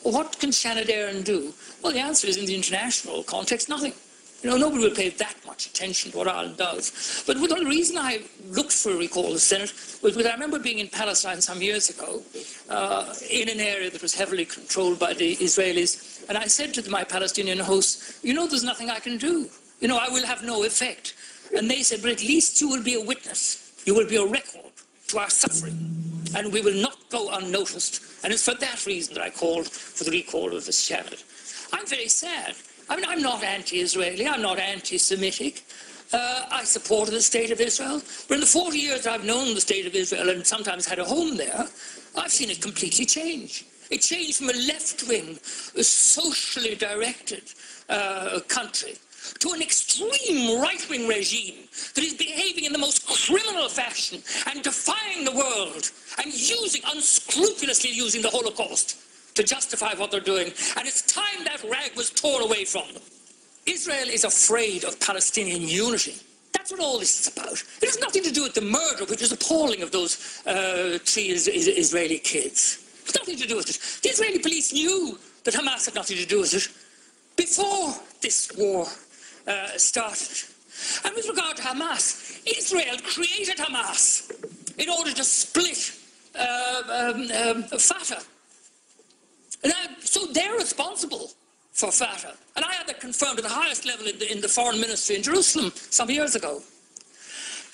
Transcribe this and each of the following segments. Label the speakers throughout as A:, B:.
A: What can Shannon Aaron do? Well, the answer is, in the international context, nothing. You know, nobody will pay that much attention to what Ireland does. But the reason I looked for a recall of the Senate was because I remember being in Palestine some years ago, in an area that was heavily controlled by the Israelis, and I said to my Palestinian hosts, you know, there's nothing I can do. You know, I will have no effect. And they said, but at least you will be a witness. You will be a record to our suffering, and we will not go unnoticed. And it's for that reason that I called for the recall of the Senate. I'm very sad. I mean, I'm not anti-Israeli, I'm not anti-Semitic. I supported the State of Israel. But in the 40 years I've known the State of Israel and sometimes had a home there, I've seen it completely change. It changed from a left-wing, socially directed country to an extreme right-wing regime that is behaving in the most criminal fashion and defying the world and unscrupulously using the Holocaust to justify what they're doing. And it's time that rag was torn away from them. Israel is afraid of Palestinian unity. That's what all this is about. It has nothing to do with the murder, which is appalling, of those 3 Israeli kids. It's nothing to do with it. The Israeli police knew that Hamas had nothing to do with it before this war started. And with regard to Hamas, Israel created Hamas in order to split Fatah. So they're responsible for Fatah. And I had that confirmed at the highest level in the foreign ministry in Jerusalem some years ago.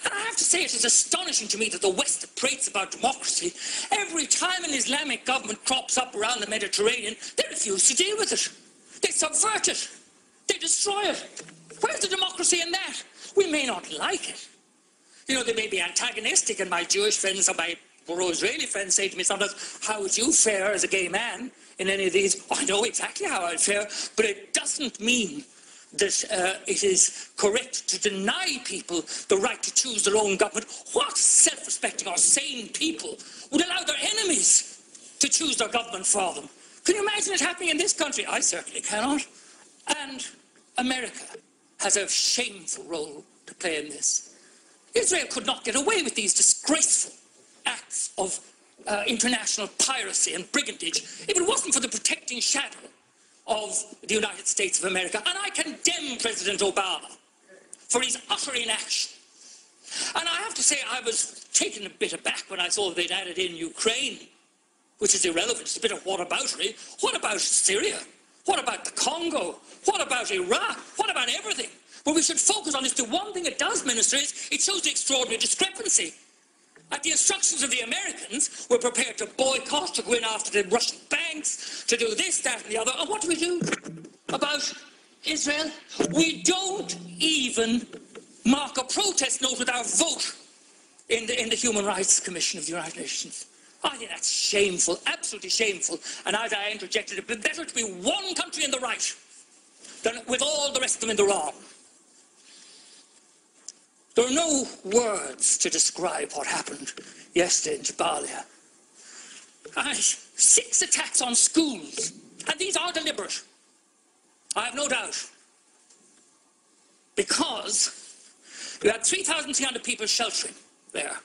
A: And I have to say, it is astonishing to me that the West that prates about democracy, every time an Islamic government crops up around the Mediterranean, they refuse to deal with it. They subvert it. They destroy it. Where's the democracy in that? We may not like it. You know, they may be antagonistic, and my Jewish friends or my pro-Israeli friends say to me sometimes, how would you fare as a gay man in any of these? Oh, I know exactly how I'd fare, but it doesn't mean that it is correct to deny people the right to choose their own government. What self-respecting or sane people would allow their enemies to choose their government for them? Can you imagine it happening in this country? I certainly cannot. And America has a shameful role to play in this. Israel could not get away with these disgraceful acts of international piracy and brigandage if it wasn't for the protecting shadow of the United States of America. And I condemn President Obama for his utter inaction. And I have to say, I was taken a bit aback when I saw they'd added in Ukraine, which is irrelevant. It's a bit of whataboutery. What about Syria? What about the Congo? What about Iraq? What about everything? What we should focus on is the one thing it does, Minister, is it shows the extraordinary discrepancy. At the instructions of the Americans, we're prepared to boycott, to go in after the Russian banks, to do this, that, and the other. And what do we do about Israel? We don't even mark a protest note with our vote in the Human Rights Commission of the United Nations. I think that's shameful, absolutely shameful. And as I interjected, it would be better to be one country in the right than with all the rest of them in the wrong. There are no words to describe what happened yesterday in Jabalia. 6 attacks on schools, and these are deliberate. I have no doubt. Because you had 3,300 people sheltering there.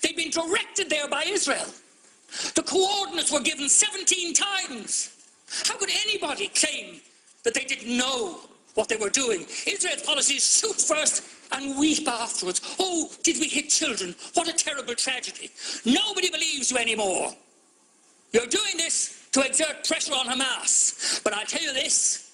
A: They'd been directed there by Israel. The coordinates were given 17 times. How could anybody claim that they didn't know what they were doing? Israel's policy is shoot first and weep afterwards. Oh, did we hit children? What a terrible tragedy. Nobody believes you anymore. You're doing this to exert pressure on Hamas. But I tell you this,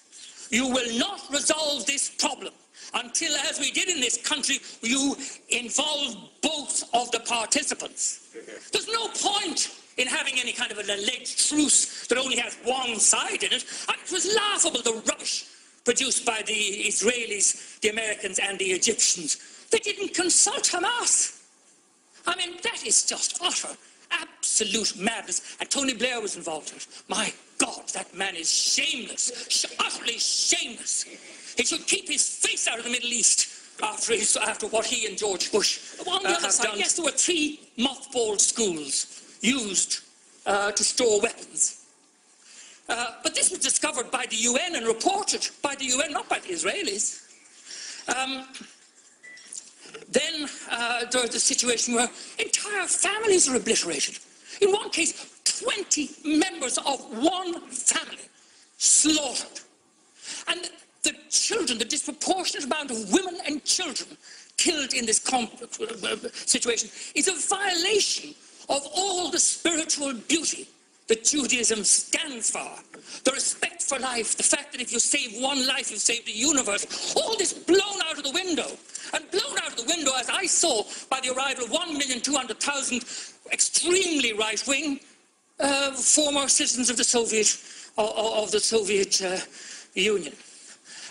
A: you will not resolve this problem until, as we did in this country, you involve both of the participants. There's no point in having any kind of an alleged truce that only has one side in it. It was laughable, the rubbish produced by the Israelis, the Americans, and the Egyptians. They didn't consult Hamas. I mean, that is just utter, absolute madness. And Tony Blair was involved in it. My God, that man is shameless, utterly shameless. He should keep his face out of the Middle East after what he and George Bush on the other side done. Yes, there were 3 mothballed schools used to store weapons. But this was discovered by the UN and reported by the UN, not by the Israelis. Then there's a situation where entire families are obliterated. In one case, 20 members of one family slaughtered. And the children, the disproportionate amount of women and children killed in this situation is a violation of all the spiritual beauty that Judaism stands for. The respect for life, the fact that if you save one life, you save the universe. All this blown out of the window. And blown out of the window, as I saw, by the arrival of 1,200,000 extremely right-wing former citizens of the Soviet Union.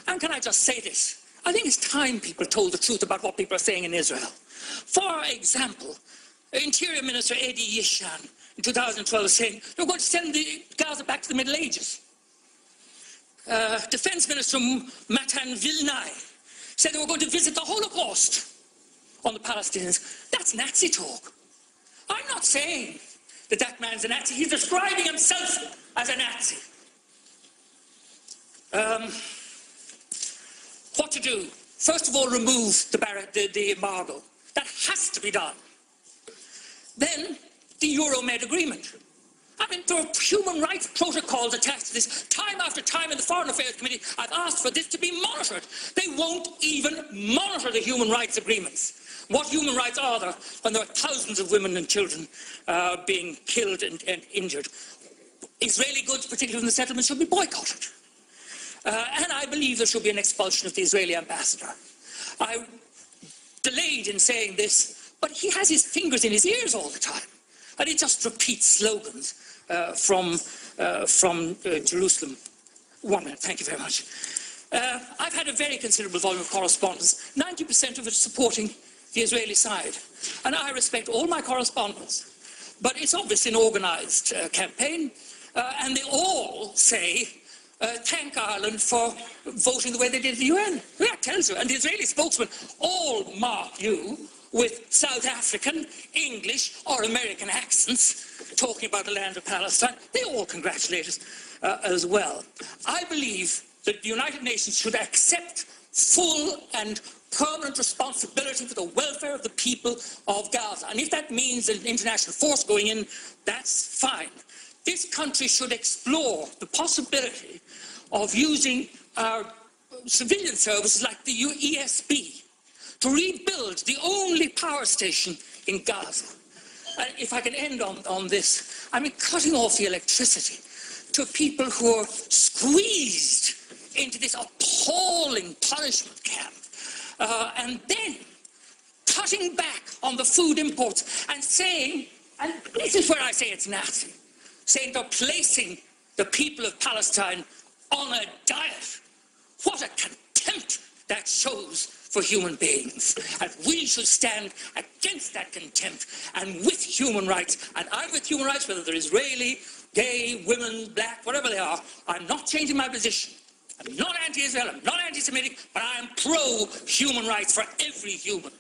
A: And can I just say this? I think it's time people told the truth about what people are saying in Israel. For example, Interior Minister Eddie Yishan in 2012 was saying they're going to send the Gaza back to the Middle Ages. Defense Minister Matan Vilnai said they were going to visit the Holocaust on the Palestinians. That's Nazi talk. I'm not saying that that man's a Nazi. He's describing himself as a Nazi. What to do? First of all, remove the embargo. That has to be done. Then, the Euromed agreement. I mean, there are human rights protocols attached to this. Time after time in the Foreign Affairs Committee, I've asked for this to be monitored. They won't even monitor the human rights agreements. What human rights are there when there are thousands of women and children being killed and injured? Israeli goods, particularly in the settlements, should be boycotted. And I believe there should be an expulsion of the Israeli ambassador. I delayed in saying this, but he has his fingers in his ears all the time. And he just repeats slogans from Jerusalem. 1 minute, thank you very much. I've had a very considerable volume of correspondence, 90% of it supporting the Israeli side. And I respect all my correspondence. But it's obviously an organized campaign, and they all say, thank Ireland for voting the way they did at the UN. That tells you. And the Israeli spokesman all mark you with South African, English, or American accents, talking about the land of Palestine. They all congratulate us as well. I believe that the United Nations should accept full and permanent responsibility for the welfare of the people of Gaza. And if that means an international force going in, that's fine. This country should explore the possibility of using our civilian services like the ESB to rebuild the only power station in Gaza. If I can end on this, I mean, cutting off the electricity to people who are squeezed into this appalling punishment camp, and then cutting back on the food imports and saying, and this is where I say it's Nazi, saying they're placing the people of Palestine on a diet. What a contempt that shows for human beings. And we should stand against that contempt and with human rights. And I'm with human rights, whether they're Israeli, gay, women, black, whatever they are. I'm not changing my position. I'm not anti-Israel, I'm not anti-Semitic, but I am pro-human rights for every human.